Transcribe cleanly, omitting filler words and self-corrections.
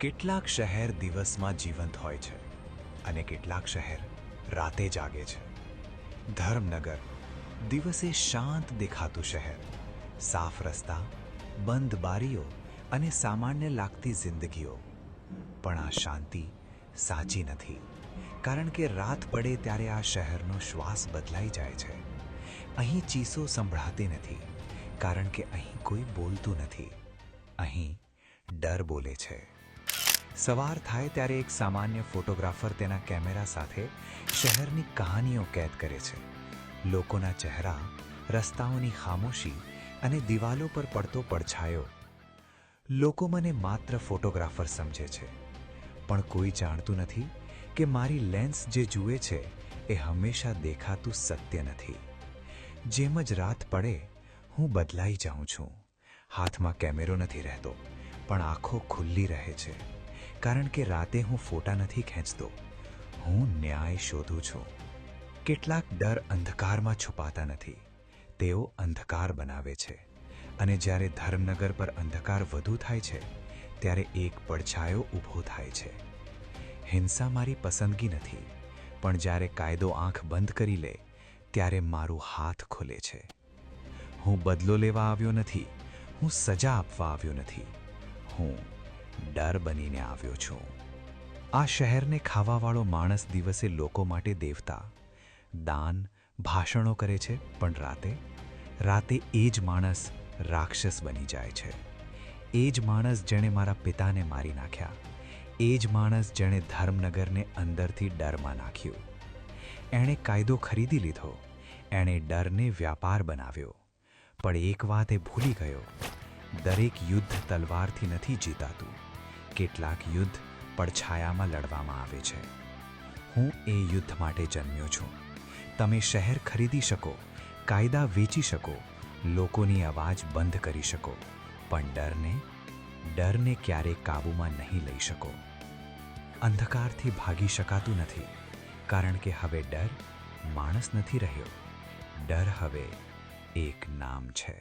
કેટલાક શહેર દિવસમાં જીવંત હોય છે અને કેટલાક શહેર રાતે જાગે છે. ધર્મનગર દિવસે શાંત દેખાતું શહેર, સાફ રસ્તા, બંધ બારીઓ અને સામાન્ય લાગતી જિંદગીઓ. પણ આ શાંતિ સાચી નથી, કારણ કે રાત પડે ત્યારે આ શહેરનો શ્વાસ બદલાઈ જાય છે. અહીં ચીસો સંભળાતી નથી, કારણ કે અહીં કોઈ બોલતું નથી. અહીં ડર બોલે છે. સવાર થાય ત્યારે એક સામાન્ય ફોટોગ્રાફર તેના કેમેરા સાથે શહેરની કહાનીઓ કેદ કરે છે. લોકોના ચહેરા, રસ્તાઓની ખામોશી અને દિવાલો પર પડતો પડછાયો. લોકો મને માત્ર ફોટોગ્રાફર સમજે છે, પણ કોઈ જાણતું નથી કે મારી લેન્સ જે જુએ છે એ હંમેશા દેખાતું સત્ય નથી. જેમ જ રાત પડે, હું બદલાઈ જાઉં છું. હાથમાં કેમેરો નથી રહેતો, પણ આંખો ખુલ્લી રહે છે, કારણ કે રાતે હું ફોટા નથી ખેંચતો, હું ન્યાય શોધું છું. કેટલાક ડર અંધકારમાં છુપાતા નથી, તેઓ અંધકાર બનાવે છે. અને જ્યારે ધર્મનગર પર અંધકાર વધુ થાય છે, ત્યારે એક પડછાયો ઊભો થાય છે. હિંસા મારી પસંદગી નથી, પણ જ્યારે કાયદો આંખ બંધ કરી લે, ત્યારે મારું હાથ ખુલે છે. હું બદલો લેવા આવ્યો નથી, હું સજા આપવા આવ્યો નથી, હું ડર બનીને આવ્યો છું. આ શહેરને ખાવાવાળો માણસ દિવસે લોકો માટે દેવતા, દાન, ભાષણો કરે છે, પણ રાતે એ જ માણસ રાક્ષસ બની જાય છે. એ જ માણસ જેણે મારા પિતાને મારી નાખ્યા, એ જ માણસ જેણે ધર્મનગરને અંદરથી ડરમાં નાખ્યું. એણે કાયદો ખરીદી લીધો, એણે ડરને વ્યાપાર બનાવ્યો. પણ એક વાત એ ભૂલી ગયો, દરેક યુદ્ધ તલવારથી નથી જીતાતું. કેટલાક યુદ્ધ પડછાયામાં લડવામાં આવે છે. હું એ યુદ્ધ માટે જન્મ્યો છું. તમે શહેર ખરીદી શકો, કાયદા વેચી શકો, લોકોની અવાજ બંધ કરી શકો, પણ ડરને ક્યારેય કાબૂમાં નહીં લઈ શકો. અંધકારથી ભાગી શકાતું નથી, કારણ કે હવે ડર માણસ નથી રહ્યો. ડર હવે એક નામ છે.